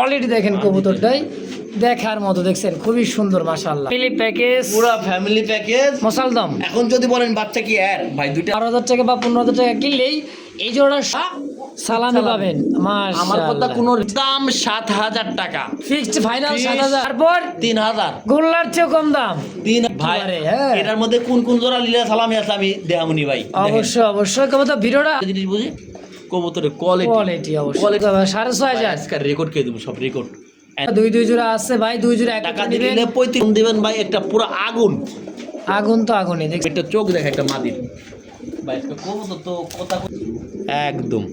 Quality দেখেন কবুতরটাই দেখার মতো, দেখছেন খুবই সুন্দর মাশাআল্লাহ। ফ্যামিলি প্যাকেজ, পুরো ফ্যামিলি প্যাকেজ মশালদম। এখন যদি বলেন বাচ্চা কি এর ভাই, দুইটা 12,000 টাকা বা 15,000 টাকা কিনলেই এই জোড়া সালামি পাবেন। আমার কথা মাশাআল্লাহ, কোনো দাম 7,000 টাকা ফিক্সড ফাইনাল 7,000, তারপর 3,000 গোল্লার চেয়ে কম দাম। তিন ভাই একেবারে, হ্যাঁ। এটার মধ্যে কোন কোন জোড়া লীলা সালামি আছে আমি দেখামনি ভাই। অবশ্যই অবশ্যই কবুতর ভিডিওটা দেখেন, জিনিস বুঝি কবুতরের কোয়ালিটি কোয়ালিটি অবশ্যই 6,500 আজকাল রেকর্ড কে দেবো, সব রেকর্ড। দুই জোড়া আছে ভাই, দুই জোড়া এক টাকা দিবেন। দিলে 35 দিবেন ভাই, একটা পুরো আগুন। আগুন তো আগুনই, দেখছেন একটা চোখ দেখে একটা মাদির ভাই, আজকে কবুতর তো কথা একদম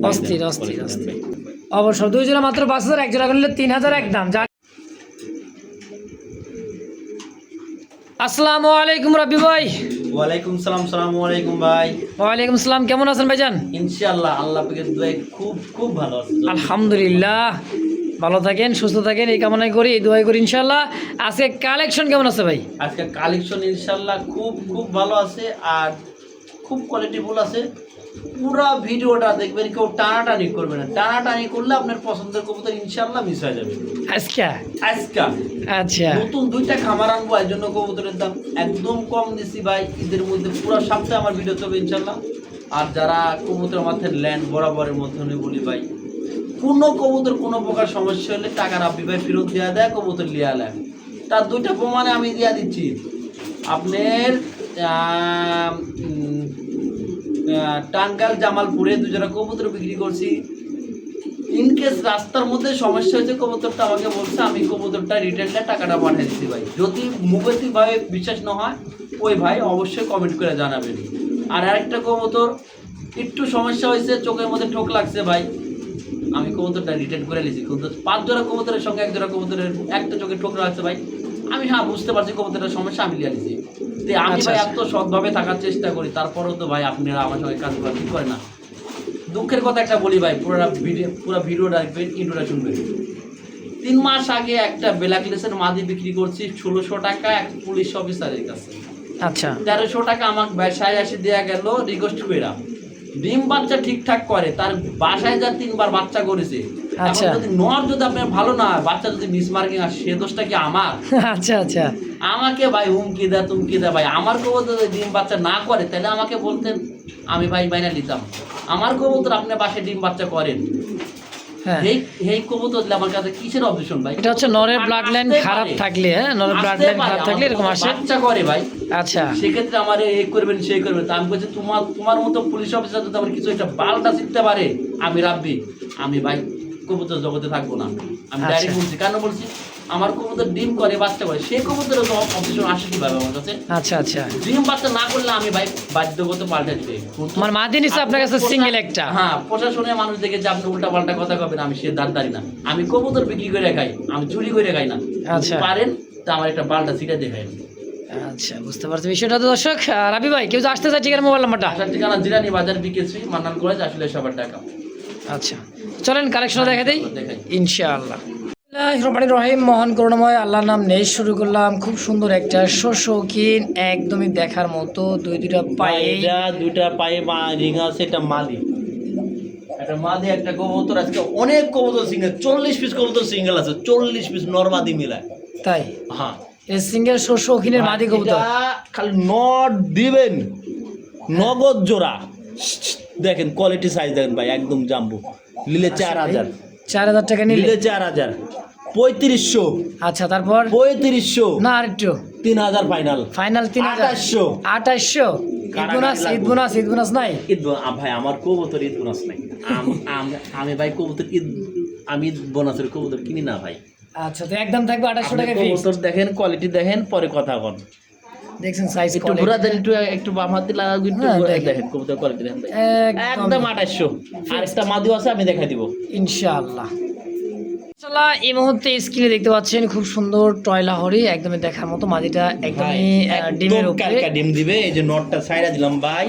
অস্থির অস্থির অস্থির। অবশ্যই দুই জোড়া মাত্র 5,000, এক জোড়া কিনলে 3,000 একদম। আসসালামু আলাইকুম রাব্বি ভাই। ওয়ালাইকুম সালাম। সালামু আলাইকুম ভাই। ওয়ালাইকুম সালাম, কেমন আছেন ভাইজান? ইনশাআল্লাহ আল্লাহ পাকের দোয়ায় খুব খুব ভালো আছি। আলহামদুলিল্লাহ, ভালো থাকেন সুস্থ থাকেন এই কামনাই করি, এই দোয়াই করি ইনশাআল্লাহ। আজকে কালেকশন কেমন আছে ভাই? আজকে কালেকশন ইনশাআল্লাহ খুব খুব ভালো আছে আর খুব কোয়ালিটিফুল আছে। পুরা ভিডিওটা দেখবেন, কেউ টানাটানি করবে না। টানাটানি করলে আপনার পছন্দের কবুতর ইনশাআল্লাহ মিস হয়ে যাবে। আজকে আজকা আচ্ছা, নতুন দুইটা খামার আনবো, এর জন্য কবুতরের দাম একদম কম দিছি ভাই। ঈদের মধ্যে পুরো সপ্তাহে আমার ভিডিও চলবে ইনশাআল্লাহ। আর যারা কবুতর মাথায় ল্যান্ড বরাবরের মধ্যে বলি ভাই, কোনো কবুতর কোনো প্রকার সমস্যা হলে টাকা রাব্বি ভাই ফেরত দেওয়া দেয়, কবুতর লিয়া নেয়। তার দুইটা প্রমাণে আমি দিয়া দিচ্ছি। আপনার টাঙ্গাইল জামালপুরে দুজোড়া কবুতর বিক্রি করছি। ইনকেস রাস্তার মধ্যে সমস্যা হয়েছে, কবুতরটা আমাকে বলছে, আমি কবুতরটা রিটার্নে টাকাটা পাঠিয়ে দিচ্ছি ভাই। যদি মুখেতিভাবে বিশ্বাস না হয়, ওই ভাই অবশ্যই কমেন্ট করে জানাবেন। আর আরেকটা কবুতর একটু সমস্যা হয়েছে, চোখের মধ্যে ঠোক লাগছে ভাই, আমি কবুতরটা রিটার্ন করে নিয়েছি। কিন্তু 5 জোড়া কবুতরের সঙ্গে 1 জোড়া কবুতরের একটা চোখে ঠোক লাগছে ভাই, আমি হ্যাঁ বুঝতে পারছি কবুতরের সমস্যা, আমি লিয়ে নিয়েছি। আমি ভাই এত সৎভাবে থাকার চেষ্টা করি, তারপরেও তো ভাই আপনারা আমার সঙ্গে কাজ করা ঠিক করে না। দুঃখের কথা একটা বলি ভাই, পুরো ভিডিওটা দেখবেন, ইন্ট্রোটা শুনবেন। 3 মাস আগে একটা বেলাক্লেসের মাদি বিক্রি করছি 1600 টাকা এক পুলিশ অফিসারের কাছে। আচ্ছা, 1300 টাকা আমাকে বাসায় এসে দেওয়া গেল রিকোয়েস্ট কইরা। ডিম বাচ্চা ঠিকঠাক করে, তার বাসায় যা 3বার বাচ্চা করেছে। আচ্ছা, যদি নর যদি আপনার ভালো না হয়, বাচ্চা যদি মিসমার্কিং আর সে দোষটা কি আমার? আচ্ছা আচ্ছা, আমাকে ভাই হুমকি দেয় তুমকি দেয় ভাই। আমার কবুতর যদি ডিম বাচ্চা না করে তাহলে আমাকে বলতেন, আমি ভাই বাইনা নিতাম। আমার কবুতর আপনি বাসায় ডিম বাচ্চা করেন, হ্যাঁ। এই কবুতর দিলে আমার কাছে কিসের অবজেকশন ভাই? এটা হচ্ছে নরের ব্লাড লাইন খারাপ থাকলে, হ্যাঁ, নরের ব্লাড লাইন খারাপ থাকলে এরকম আসে। বাচ্চা করে ভাই, আচ্ছা, সেক্ষেত্রে আমার এই করবেন সেই করবেন। তা আমি বলছি, তোমার মতো পুলিশ অফিসার যদি আমার কিছু একটা বালটা শিখতে পারে, আমি রাব্বি, আমি ভাই কবুতর জগতে থাকবো না। আমি ডাইরেক্ট বলছি, কেন বলছি, আমার কবুতর ডিম করে বাচ্চা করে, সে কবুতরের অপশন আসে কিভাবে আমার কাছে? আচ্ছা আচ্ছা, ডিম বাচ্চা না করলে আমি ভাই বাধ্যগত পাল্টে দিবে। আমার মাদি নিছে আপনার কাছে সিঙ্গেল একটা। হ্যাঁ, প্রশাসনের মানুষ দেখে যে আপনি উল্টা পাল্টা কথা কবেন, আমি সে দাঁড়ি না। আমি কবুতর বিক্রি করে খাই, আমি চুরি করে খাই না। আচ্ছা, পারেন তা আমার একটা বালটা ছিটে দেখাই। আচ্ছা, বুঝতে পারছি বিষয়টা। তো দর্শক, রাবি ভাই কেউ যে আসতে চায়, ঠিকানা মোবাইল নাম্বারটা? আসার ঠিকানা জিরানি বাজার বিকেছি, মান্নান কলেজ, আসলে সবার টাকা। আচ্ছা, চলেন কালেকশন দেখা দেই দেখাই ইনশাআল্লাহ। রহমানির রহিম, মহান করুণাময় আল্লাহর নাম নেই শুরু করলাম। খুব সুন্দর একটা শৌখিন, একদমই দেখার মতো, দুইটা পায়ে, দুইটা পায়ে রিং আছে, এটা মাদি, একটা মাদি একটা কবুতর। আজকে অনেক কবুতর সিঙ্গেল, 40 পিস কবুতর সিঙ্গেল আছে, 40 পিস নরমাদি মিলায়। তাই? হ্যাঁ, এই সিঙ্গেল শৌখিনের মাদি কবুতর খালি নট দিবেন, নগদ জোড়া। দেখেন কোয়ালিটি সাইজ দেখেন ভাই, একদম জাম্বু। নিলে 4000, 4,000 টাকা নিলে নিলে 4000, 3500। আচ্ছা, তারপর 3500 না আরেকটু, 3000 ফাইনাল। ফাইনাল 3,000, 2800। ঈদ বোনাস নাই? ভাই আমার কবুতর ঈদ বোনাস নাই। আমি ভাই কবুতর আমি ঈদ বোনাসের কবুতর কিনি না ভাই। আচ্ছা, তো একদম থাকবে 2800 টাকা ফিক্স। কবুতর দেখেন, কোয়ালিটি দেখেন, পরে কথা বল। দেখছেন সাইজ, একটু ঘোরা দেন, একটু বাম হাত দিয়ে লাগাও, একটু দেখেন কবুতর কোয়ালিটি দেখেন ভাই, একদম 2800। আরেকটা মাদিও আছে, আমি দেখাই দিব ইনশাআল্লাহ। ইনশাআল্লাহ, এই মুহূর্তে স্ক্রিনে দেখতে পাচ্ছেন খুব সুন্দর টয়লা হরি, একদমই দেখার মতো। মাদিটা একদমই ডিমের উপরে, ডিম দিবে। এই যে নটটা সাইরা দিলাম ভাই।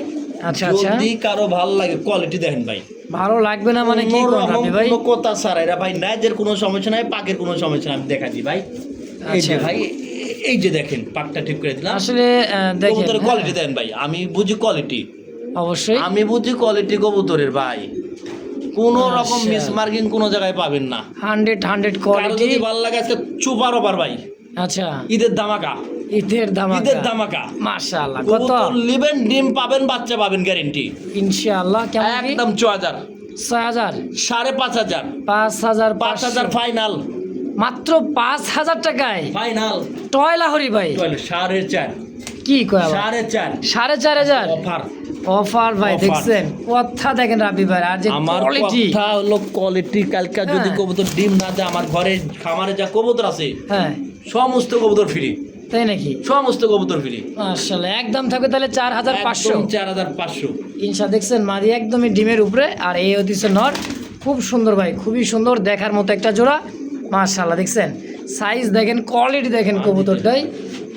আচ্ছা আচ্ছা, যদি কারো ভালো লাগে, কোয়ালিটি দেখেন ভাই, ভালো লাগবে না মানে কি করব আপনি ভাই? কোনো কথা ছাড়া এরা ভাই, নাইজের কোনো সমস্যা নাই, পাকের কোনো সমস্যা নাই, আমি দেখা দিই ভাই। এই যে ভাই, এই যে দেখেন পাকটা ঠিক করে দিলাম। আসলে দেখেন কবুতরের কোয়ালিটি দেন ভাই, আমি বুঝি কোয়ালিটি, অবশ্যই আমি বুঝি কোয়ালিটি কবুতরের ভাই। কোনো রকম মিসমার্কিং কোনো জায়গায় পাবেন না। 100 কারো কোয়ালিটি। যদি ভালো লাগে আজকে চুপার ওভার ভাই, আচ্ছা, ঈদের ধামাকা, ঈদের ঈদের ধামাকা। মাশাআল্লাহ। কত? কবুতর নেবেন, ডিম পাবেন, বাচ্চা পাবেন গ্যারেন্টি ইনশাআল্লাহ। কেমন কি? একদম 4000, 6000, 5500, 5000, 5000 ফাইনাল, মাত্র 5000 টাকায় ফাইনাল। টয় লাহরি ভাই। 4.5, কি কয় আবার? 4.5 4500 অফার। অফার ভাই। Offer। দেখছেন কথা, দেখেন রাবি ভাই আর যে আমার কোয়ালিটি। কথা হলো কোয়ালিটি। কালকে যদি হ্যাঁ। কবুতর ডিম না দেয়, আমার ঘরে খামারে যা কবুতর আছে হ্যাঁ, সমস্ত কবুতর ফ্রি, তাই নাকি? সমস্ত কবুতর ফ্রি। মাশাআল্লাহ, একদম থাকবে তাহলে 4500। 4500। ইনশা দেখছেন মাদি একদমই ডিমের উপরে, আর এই হচ্ছে নর। খুব সুন্দর ভাই, খুবই সুন্দর, দেখার মতো একটা জোড়া। মাশাআল্লাহ, দেখছেন সাইজ দেখেন, কোয়ালিটি দেখেন, কবুতরটাই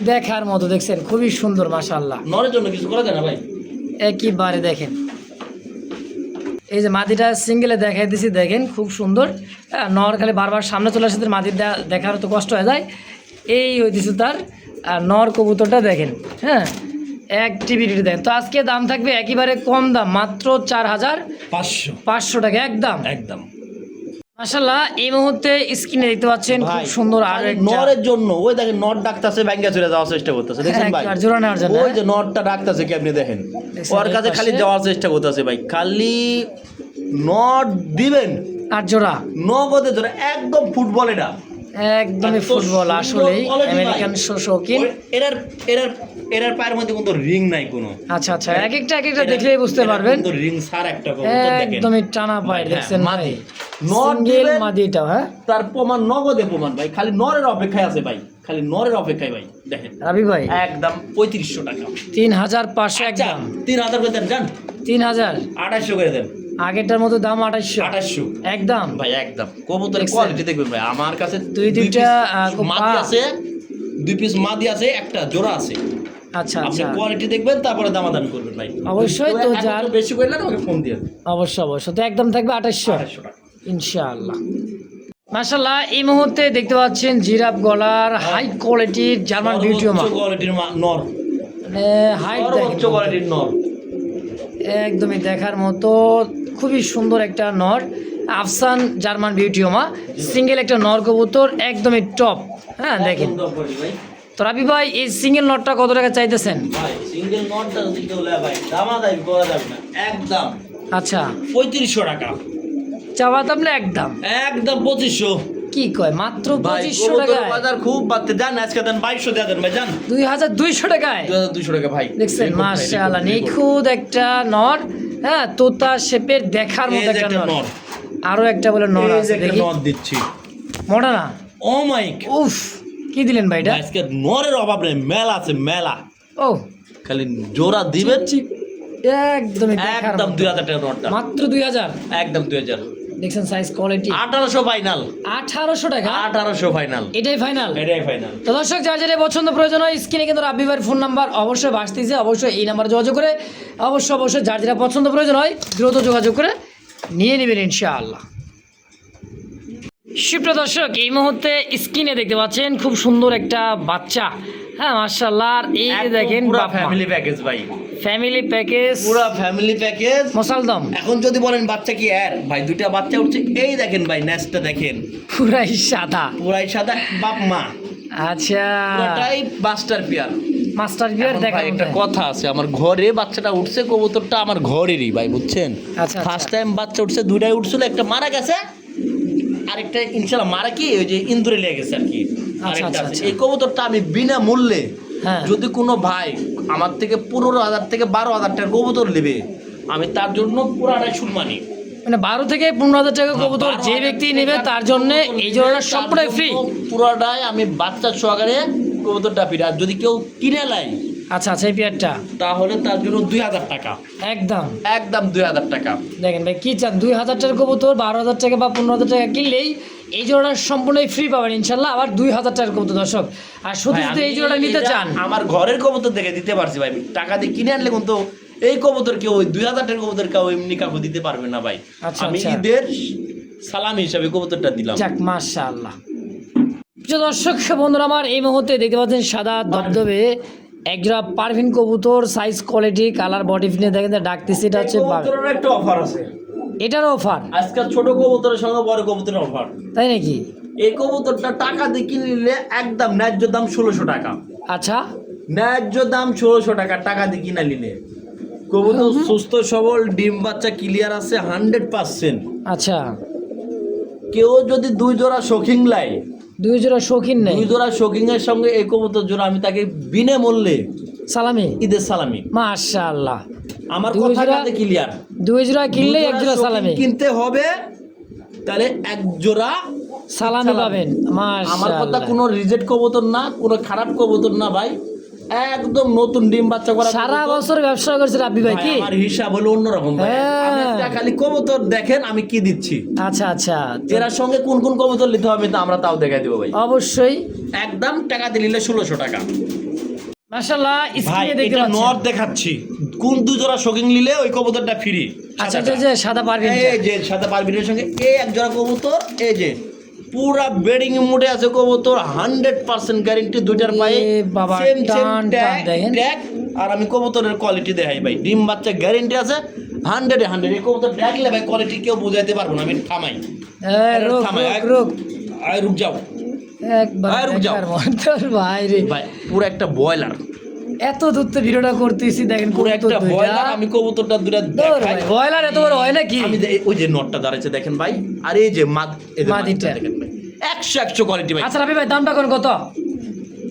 দেখার মতো। দেখছেন খুবই সুন্দর মাশাআল্লাহ। নরের জন্য কিছু করা যায় না ভাই? একইবারে দেখেন, এই যে মাদিটা সিঙ্গেলে দেখাই দিছি, দেখেন খুব সুন্দর। হ্যাঁ, নর খালি বারবার সামনে চলে আসে, মাদির দেখার তো কষ্ট হয়ে যায়। এই হইতেছে তার নর কবুতরটা দেখেন। হ্যাঁ, অ্যাক্টিভিটি দেখেন। তো আজকে দাম থাকবে একেবারে কম দাম, মাত্র 4500 টাকা একদম। একদম মাশাআল্লাহ, এই মুহূর্তে স্ক্রিনে দেখতে পাচ্ছেন খুব সুন্দর আর নরের জন্য। ওই দেখেন নট ডাকতেছে, ব্যাঙ্গা চলে যাওয়ার চেষ্টা করতেছে, দেখছেন ভাই? জোড়া নেওয়ার জন্য। ওই যে নটটা ডাকতেছে, কি আপনি দেখেন, দেখছেন ওর এই কাছে খালি পাশে? যাওয়ার চেষ্টা করতেছে ভাই। খালি নট দিবেন, আর জোড়া নগদে ধরে একদম ফুটবল। এটা একদমই এত ফুটবল, সুন্দর আসলেই quality ভাই। আমেরিকান শৌখিন। এরার এরার এরার পায়ের মধ্যে কোনো রিং নাই কোনো। আচ্ছা আচ্ছা, এক একটা দেখলেই বুঝতে পারবেন। কিন্তু রিং সার একটা কবুতর দেখেন, একদমই টানা পায়। হ্যাঁ, দেখছেন মাদি। ভাই, নর সিঙ্গেল দিবেন, মাদি এটাও। হ্যাঁ, তার প্রমাণ নগদে প্রমাণ ভাই। খালি নরের অপেক্ষায় আছে ভাই, খালি নরের অপেক্ষায় ভাই। দেখেন রাবি ভাই, একদম 3500 টাকা। 3500 একদম। 3000 করে দেন, যান 3000। 2800 করে দেন। আগেরটার মতো দাম 2800 2800 একদম ভাই, একদম। কবুতরের দেখছেন? কোয়ালিটি দেখবেন ভাই। আমার কাছে দুইটা পিস মাদি আছে, 2 পিস মাদি আছে, একটা জোড়া আছে। আচ্ছা আপনি আচ্ছা, কোয়ালিটি দেখবেন, তারপরে দামাদামি করবেন ভাই। অবশ্যই। তো এখন যার বেশি করলেন আমাকে ফোন দিয়ে অবশ্যই অবশ্যই, তো একদম থাকবে 2800 টাকা। ইনশাআল্লাহ। মাশাআল্লাহ, এই মুহূর্তে দেখতে পাচ্ছেন জিরাফ গলার হাই কোয়ালিটির জার্মান বিউটিওমা। সর্বোচ্চ কোয়ালিটির নর, মানে হাইট সর্বোচ্চ কোয়ালিটির নর। একদমই দেখার মতো, খুবই সুন্দর একটা নর। আফসান জার্মান বিউটিওমা, সিঙ্গেল একটা নর কবুতর, একদমই টপ। হ্যাঁ, দেখেন একদম top quality ভাই। তো রাবি ভাই, এই সিঙ্গেল নটটা কত টাকা চাইতেছেন? ভাই সিঙ্গেল নটটা যদি কেউ নেয় ভাই, দামাদামি করা যাবে না, একদম আচ্ছা, 3500 টাকা। চাওয়া তো আপনি একদম একদম 2500 কি কয়, মাত্র ভাই। 2500 কবুতরের টাকায়, বাজার খুব বাড়তে, দেন আজকে দেন 2200 দিয়ে দেন ভাই, যান 2200 টাকায়। 2200 টাকা ভাই। দেখছেন রেকর্ড ভাই, মাশাআল্লাহ, রেকর্ড, রেকর্ড। নিখুঁত একটা নর। হ্যাঁ, তোতা শেপের দেখার এই মতো যে একটা একটা নর। নর, আরো একটা বলে নর এই যে আছে, একটা দেখি নর দিচ্ছি। মোটা না? ও মাইক, উফ, কি দিলেন ভাই এটা? আজকে নরের অভাব নেই, মেলা আছে মেলা। ও, খালি জোড়া দিবেন, চিপ, একদমই দেখার একদম মতো। 2000 টাকা নটটা, মাত্র 2000। একদম 2000। দেখছেন সাইজ কোয়ালিটি। 1800 ফাইনাল, 1800 টাকা 1800 ফাইনাল, এটাই ফাইনাল। এটাই ফাইনাল। তো দর্শক, যার যেটা পছন্দ প্রয়োজন হয়, স্ক্রিনে কিন্তু রাব্বি ভাইয়ের ফোন নাম্বার অবশ্যই ভাসতেছে, অবশ্যই এই নাম্বারে যোগাযোগ করে অবশ্যই যার যেটা পছন্দ প্রয়োজন হয় দ্রুত যোগাযোগ করে নিয়ে নেবেন ইনশাআল্লাহ। সুপ্রিয় দর্শক, এই মুহূর্তে স্ক্রিনে দেখতে পাচ্ছেন খুব সুন্দর একটা বাচ্চা। হ্যাঁ, মাশাআল্লাহ, আর এই যে দেখেন পুরো বাপ মা। ফ্যামিলি প্যাকেজ ভাই, ফ্যামিলি প্যাকেজ, পুরো ফ্যামিলি প্যাকেজ। মশালদম, এখন যদি বলেন বাচ্চা কি আর ভাই, দুইটা বাচ্চা উঠছে, এই দেখেন ভাই, নেস্টটা দেখেন, পুরাই সাদা। পুরাই সাদা, বাপ মা আচ্ছা, পুরোটাই মাস্টার পিয়ার। মাস্টার বিয়ার এখন দেখা ভাই একটা কথা আছে, আমার ঘরে বাচ্চাটা উঠছে, কবুতরটা আমার ঘরেরই ভাই, বুঝছেন? আচ্ছা, ফার্স্ট টাইম বাচ্চা উঠছে, দুইটাই উঠছিল, একটা মারা গেছে, আরেকটা ইনশাআল্লাহ মারা কি ওই যে ইন্দুরে লেগে গেছে আর কি। আরেকটা আচ্ছা, আছে। আচ্ছা। এই কবুতরটা আমি বিনা মূল্যে, হ্যাঁ, যদি কোনো ভাই আমার থেকে 15,000 থেকে 12,000 টাকার কবুতর নেবে, আমি তার জন্য পুরাটাই সম্মানী। মানে 12 থেকে 15,000 টাকা কবুতর যে 12,000 ব্যক্তি নেবে তার জন্য এই জোড়াটা সম্পূর্ণ ফ্রি। পুরাটাই আমি বাচ্চা সহকারে কবুতরটা ফিরে। আর যদি কেউ কিনে নেয়, আচ্ছা আচ্ছা, এই পেয়ারটা তাহলে তার জন্য 2000 টাকা, একদম। একদম 2000 টাকা। দেখেন ভাই, কি চান, 2000 টাকার কবুতর 12,000 টাকা বা 15,000 টাকা কিনলেই এই জোড়াটা সম্পূর্ণই ফ্রি পাবেন ইনশাল্লাহ। আবার 2000 টাকার কবুতর দর্শক, আর শুধু ভাই, যদি এই আমি জোড়াটা নিতে এটা চান, আমার ঘরের কবুতর দেখে দিতে পারছি ভাই। টাকা দিয়ে কিনে আনলে কিন্তু এই কবুতর কেউ, ওই 2000 টাকার কবুতর কেউ এমনি কাউকে দিতে পারবে না ভাই। আচ্ছা, আমি আচ্ছা। ঈদের সালামি হিসাবে কবুতরটা দিলাম। যাক মাশাআল্লাহ। প্রিয় দর্শক বন্ধুরা আমার, এই মুহূর্তে দেখতে পাচ্ছেন সাদা ধবধবে একজোড়া পারভিন কবুতর, সাইজ কোয়ালিটি কালার বডি ফিনে দেখেন ডাকতেছে, এটা হচ্ছে কবুতরের একটা অফার আছে। এটার অফার আজকে ছোট কবুতরের সঙ্গে বড় কবুতরের অফার। তাই নাকি? এই কবুতরটা টাকা দিয়ে কিনে নিলে একদম ন্যায্য দাম 1600 টাকা। আচ্ছা, ন্যায্য দাম 1600 টাকা, টাকা দিয়ে কিনে নিলে। কবুতর সুস্থ সবল, ডিম বাচ্চা ক্লিয়ার আছে 100%। আচ্ছা, কেউ যদি 2 জোড়া শৌখিন লাই, 2 জোড়া শৌখিন নেই, 2 জোড়া শৌখিনের সঙ্গে এই কবুতর জোড়া আমি তাকে বিনামূল্যে সালামি, ঈদের সালামি। মাশাআল্লাহ, আমার 2 কথা জোড়া কাছে ক্লিয়ার। 2 জোড়া কিনলে 2 1 জোড়া শৌখিন সালামি কিনতে হবে, তাহলে 1 জোড়া সালামি পাবেন। আমার কথা মাশাআল্লাহ, কোনো রিজেক্ট কবুতর না, কোনো খারাপ কবুতর না ভাই, একদম নতুন ডিম বাচ্চা করা সারা কবুতর। বছর ব্যবসা করছে রাব্বি ভাই ভাই, কি? আমার হিসাব হলো অন্যরকম ভাই। হ্যাঁ। আপনি একটা খালি কবুতর দেখেন আমি কি দিচ্ছি, আচ্ছা আচ্ছা, এর সঙ্গে কোন কোন কবুতর নিতে হবে তা আমরা তাও দেখাই দেবো ভাই। অবশ্যই। একদম টাকা দিয়ে নিলে 1600 টাকা। মাশাআল্লাহ, ভাই স্ক্রিনে দেখতে এটা পাচ্ছেন। নর দেখাচ্ছি, কোন 2 জোড়া শৌখিন নিলে ওই কবুতরটা ফ্রি। আচ্ছা, এটা যে সাদা পারবিন, এই যে সাদা পারবিনের সঙ্গে এই 1 জোড়া কবুতর, এই যে পুরা বেডিং মোডে আছে কবুতর, 100% গ্যারান্টি, দুইটার পায়ে এ বাবা, সেম টান টান দেখেন। ট্যাগ। আর আমি কবুতরের কোয়ালিটি দেখাই ভাই, ডিম বাচ্চা গ্যারান্টি আছে 100 এই কবুতর দেখলে ভাই কোয়ালিটি কেউ বুঝাইতে পারবো না। আমি থামাই, রোগ থামাই, রোগ রুক যাও একবার ভাই, রুক যাও। দেখার মতো ভাই রে, ভাই পুরো একটা বয়লার, এত দূর তো ভিডিওটা করতেছি, দেখেন পুরো কবুতর একটা দুইটা। বয়লার। আমি কবুতরটা দুটা দৌড় দেখাই। ভাই, ব্রয়লার এত বড় হয় নাকি? আমি ওই যে নটটা দাঁড়াচ্ছে দেখেন ভাই, আর এই যে মাদিটা। মাদিটা দেখেন ভাই, 100 কোয়ালিটি ভাই। আচ্ছা রাব্বি ভাই, দামটা কোন কত?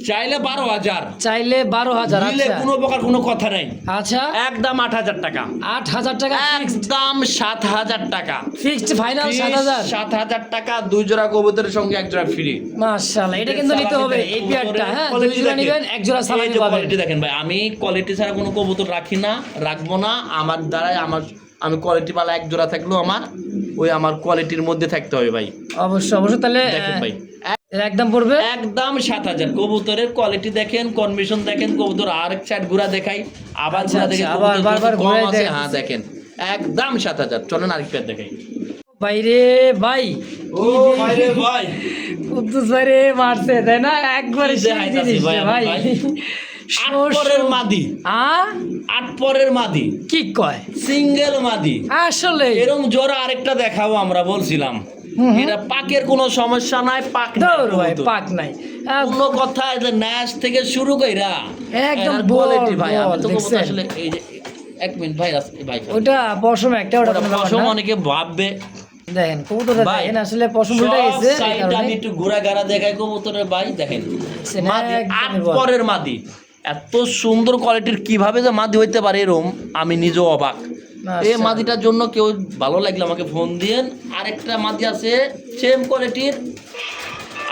চাইলে 12,000, চাইলে 12,000। নিলে আচ্ছা কোনো প্রকার কোনো কথা নাই। আচ্ছা, একদম 8,000 টাকা, 8,000 টাকা একদম 7,000 টাকা ফিক্সড, ফাইনাল 7,000। 7,000 টাকা, 2 জোড়া কবুতরের সঙ্গে 1 জোড়া ফ্রি। মাশাআল্লাহ, এটা কিন্তু নিতে হবে এই পেয়ারটা। হ্যাঁ, 2 জোড়া নেবেন, 1 জোড়া সালামি পাবেন। কোয়ালিটি দেখেন ভাই, আমি কোয়ালিটি ছাড়া কোনো কবুতর রাখি না, রাখবো না। আমার দ্বারাই আমি কোয়ালিটি वाला 1 জোড়া থাকলেও আমার কোয়ালিটির মধ্যে থাকতে হবে ভাই। অবশ্যই অবশ্যই। তাহলে দেখেন ভাই, এর একদম পড়বে একদম 7,000। কবুতরের কোয়ালিটি দেখেন, কন্ডিশন দেখেন, কবুতর আরেক সাইড ঘুরা দেখাই, আবার আচ্ছা, ঘুরা দেখে আচ্ছা, আবার বারবার কম ঘুরাই আছে। দেখেন। হ্যাঁ দেখেন, একদম 7,000। চলেন আরেক পেয়ার দেখাই। বাইরে ভাই, ও ভাই রে ভাই, কুদ্দুস ভাই রে মারছে, তাই না? একবারে কি সেই দেখাইতাছি জিনিস ভাই রে আমি ভাই। ভাই। 8 পরের মাদি, 8 পরের মাদি, কি কয় সিঙ্গেল মাদি। আসলে? এরকম জোড়া আরেকটা দেখাবো আমরা বলছিলাম। এটা পাকের কোনো সমস্যা নাই, পাক নাই দৌড় ভাই, কবুতর। পাক নাই। কোনো কথা, এটা ন্যাশ থেকে শুরু কইরা একদম এর বল, quality ভাই। আমি বল, তো কবুতর দেখছেন? আসলে এই যে 1 মিনিট ভাই, ভাই ওটা পশম একটা, ওটা কোনো ব্যাপার পশম না। অনেকে ভাববে দেখেন কবুতরটা ভাই, দেখেন, আসলে পশম উল্টে সব গেছে, এই সাইডটা কারণে। আমি একটু ঘোরা গাড়া দেখাই কবুতরের ভাই। দেখেন দেখছেন, মাদি, একদমই 8 বল। পরের মাদি, এত সুন্দর কোয়ালিটির কিভাবে যে মাদি হইতে পারে এরকম, আমি নিজেও অবাক। এই আচ্ছা। মাদিটার জন্য কেউ ভালো লাগলে আমাকে ফোন দিয়েন। আরেকটা মাদি আছে সেম কোয়ালিটির,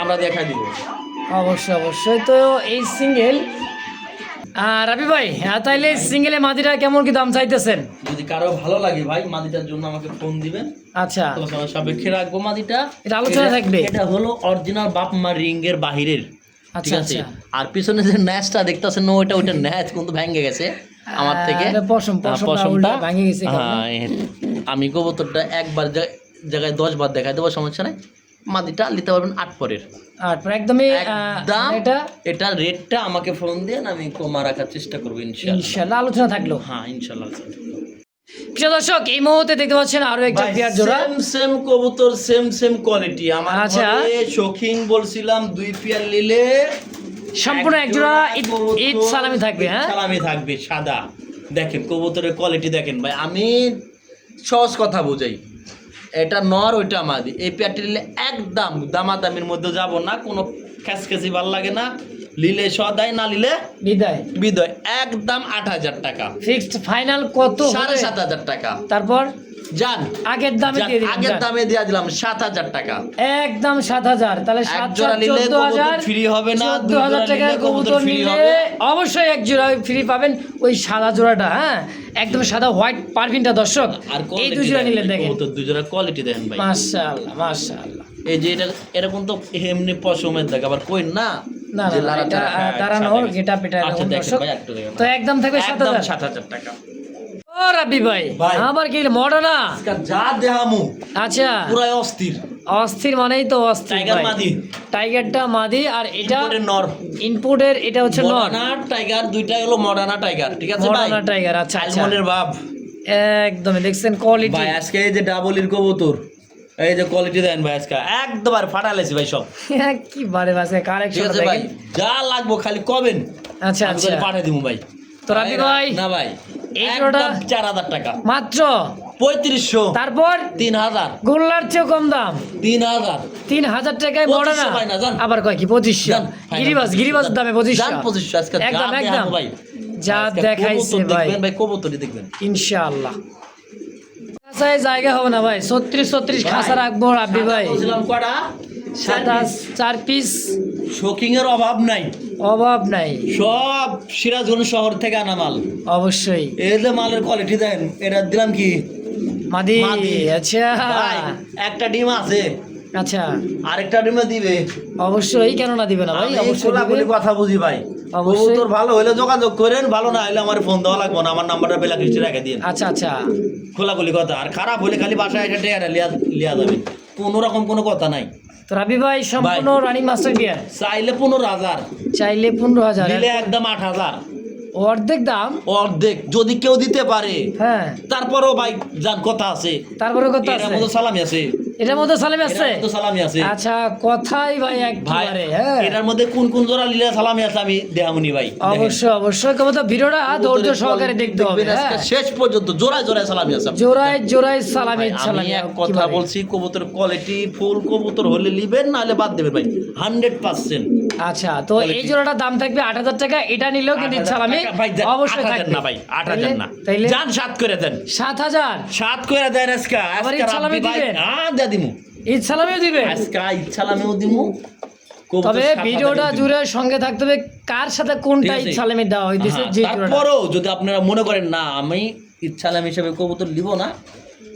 আমরা দেখাই দিব। অবশ্যই অবশ্যই। তো এই সিঙ্গেল রাবি ভাই, তাইলে সিঙ্গেলে মাদিটা কেমন কি দাম চাইতেছেন? যদি কারো ভালো লাগে ভাই, মাদিটার জন্য আমাকে ফোন দিবেন, আচ্ছা, তোমার সাপেক্ষে রাখবো মাদিটা। এটা আলোচনা থাকবে। এটা হলো অরিজিনাল বাপ মা রিং এর বাহিরের, আচ্ছা ঠিক আছে? আচ্ছা। আর পিছনে যে ন্যাচটা দেখতেছেন না, ওইটা ন্যাচ কিন্তু ভেঙে গেছে আমার থেকে। এটা পশমটা পশমটা ভেঙে গেছে কেমন? হ্যাঁ, আমি কবুতরটা একবার জায়গায় 10 বার দেখাই দেবো, সমস্যা নাই। মাদিটা নিতে পারবেন 8 পরের, আর একদমই একদম। এটা এটা রেটটা আমাকে ফোন দেন, আমি কমা রাখার চেষ্টা করবো ইনশাআল্লাহ। ইনশাআল্লাহ আলোচনা থাকলো। হ্যাঁ ইনশাআল্লাহ। প্রিয় দর্শক, এই মুহূর্তে দেখতে পাচ্ছেন আরো একটা পেয়ার জোড়া। সেম কবুতর, সেম কোয়ালিটি। আমার আচ্ছা। ঘরে শৌখিন বলছিলাম 2 পেয়ার নিলে সম্পূর্ণ এক জোড়া ঈদ সালামি থাকবে। হ্যাঁ, সালামি থাকবে সাদা। দেখেন কবুতরের কোয়ালিটি দেখেন ভাই, আমি সহজ কথা বুঝাই। এটা নর, ওইটা মাদি। এই পেয়ারটি নিলে একদম দামাদামির মধ্যে যাব না, কোনো খ্যাচখ্যাচি ভাল লাগে না। নিলে সদাই, না নিলে বিদায়। বিদয়। একদম 8,000 টাকা, ফিক্সড ফাইনাল কত? 7,500 টাকা। তারপর যান আগের দামে দিয়ে দিলাম, আগের যান। দামে দিয়ে দিলাম 7,000 টাকা। একদম 7,000। তাহলে এক 7 জোড়া নিলে 14,000 কবুতর ফ্রি হবে না, 14,000 টাকার কবুতর ফ্রি নিলে হবে। অবশ্যই এক জোড়া ফ্রি পাবেন, ওই সাদা জোড়াটা। হ্যাঁ, একদম সাদা হোয়াইট পারফিনটা। দর্শক, আর এই 2 জোড়া নিলে দেখেন, কবুতর 2 জোড়া কোয়ালিটি দেখেন ভাই, মাশাআল্লাহ মাশাআল্লাহ। এই যে এটা এরকম তো এমনি পশমের দেখ, আবার কই না না যে না, লারা এটা চারা, হ্যাঁ, দাঁড়ানো সাদা গেছে। গেটা পেটা আচ্ছা, এরকম। দেখেন দর্শক, ভাই, একটু দেখেন। তো একদম থাকবে একদম 7,000। 7,000 টাকা। ও রাব্বি ভাই, ভাই। আবার কি মডার্না? আজকে যা দেহামু আচ্ছা, পুরাই অস্থির। অস্থির মানেই তো অস্থির টাইগার ভাই। মাদি, টাইগারটা মাদি, আর এটা ইনপুটের নর। ইনপুটের, এটা হচ্ছে নর। মডার্না টাইগার, দুইটাই হলো মডার্না টাইগার, ঠিক আছে ভাই? Moderna tiger. আচ্ছা আচ্ছা, আলমনের বাপ। একদমই দেখছেন কোয়ালিটি ভাই আজকে এই যে ডাবলির কবুতর, এই যে কোয়ালিটি দেন ভাই, আজকে একদম ফাটালেছি ভাই সব। কি বারে বাসে ঠিক কালেকশন আছে ভাই, যা লাগবো খালি কবেন, আচ্ছা আমি আচ্ছা করে পাঠিয়ে দিব ভাই। তো রাবি ভাই না ভাই, এই একদম জোড়া 4000 টাকা, মাত্র 3500, তারপর 3000, গোল্লার চেয়েও কম দাম 3000, 3000 টাকায় বড় না 2500 ভাই না, জান। আবার কয় কি 2500 জান, final গিরিবাজ দামে 2500 জান 2500 আজকে একদম যা একদম দেখাবো ভাই, যা আজকে দেখাইছে কবুতর ভাই দেখবেন ভাই, কবুতরই দেখবেন ইনশাআল্লাহ। আচ্ছা জায়গা হবে না ভাই, 36 খাসা রাখবো রাব্বি ভাই, বলছিলাম কটা 27 4 পিস, শোকিং এর অভাব নাই, অভাব নাই সব সিরাজগঞ্জ শহর থেকে আনা মাল। অবশ্যই। এই যে মালের কোয়ালিটি দেন, এটা দিলাম কি মাদি মাদি। আচ্ছা ভাই একটা ডিম আছে, আচ্ছা আরেকটা ডিমে দিবে, অবশ্যই কেন না দিবে না ভাই, আমি অবশ্যই খোলাখুলি দিবে। কথা বুঝি ভাই। অবশ্যই। কবুতর ভালো হলে যোগাযোগ করেন, ভালো না হলে আমার ফোন দেওয়া লাগবে না, আমার নাম্বারটা বেলা কিস্তি রেখে দিন। আচ্ছা আচ্ছা খোলাখুলি কথা, আর খারাপ হলে খালি বাসায় এটা টেয়ারা লিয়া যাবে, কোনো রকম কোনো কথা নাই। তো রাবি ভাই সম্পূর্ণ রানিং মাস্টার গিয়ার, চাইলে 15,000, চাইলে 15,000, দিলে একদম 8,000, অর্ধেক দাম। অর্ধেক যদি কেউ দিতে পারে, হ্যাঁ তারপরেও ভাই যান কথা আছে, তারপরে কত এর আছে, মধ্যে সালামি আছে, এটার মধ্যে সালামি আছে, এর মধ্যে সালামি আছে। আচ্ছা কথাই ভাই ভাই একেবারে হ্যাঁ এটার মধ্যে কোন কোন জোড়া লিলে সালামি আছে আমি দেখামুনি ভাই। দেখেন। অবশ্যই অবশ্যই কেবল তো ভিডিওটা ধৈর্য সহকারে দেখতে হবে। দেখবেন আজকে হ্যাঁ শেষ পর্যন্ত জোড়ায় জোড়ায় সালামি আছে। জোড়ায় সালামি ভাই, আমি সালামি এক কথা বলছি, কবুতর কোয়ালিটি ফুল কবুতর হলে লিবেন, না হলে বাদ দেবেন ভাই 100%। আচ্ছা তো এই জোড়াটার দাম থাকবে 8,000 টাকা, এটা নিলেও কিন্তু সালামি ভাই দেন, অবশ্যই 8,000 থাকবে না ভাই, 8,000 না, তাইলে জান 7 করে দেন, 7,000 7 করে দেন আজকে। আবার আজকে ঈদ সালামি রাব্বি ভাই দিবেন? দে দিমু ঈদ সালামিও দিবে। আজকে ঈদ সালামিও দিমু। কবুতর তবে 7,000 ভিডিওটা দিমু। জুড়ে সঙ্গে থাকতে হবে কার সাথে কোনটা ঠিক আছে। ঈদ সালামি দেওয়া হইতেছে, হ্যাঁ, যে জোড়াটা। তারপরেও যদি আপনারা মনে করেন না আমি ঈদ সালাম হিসেবে কবুতর লিব না,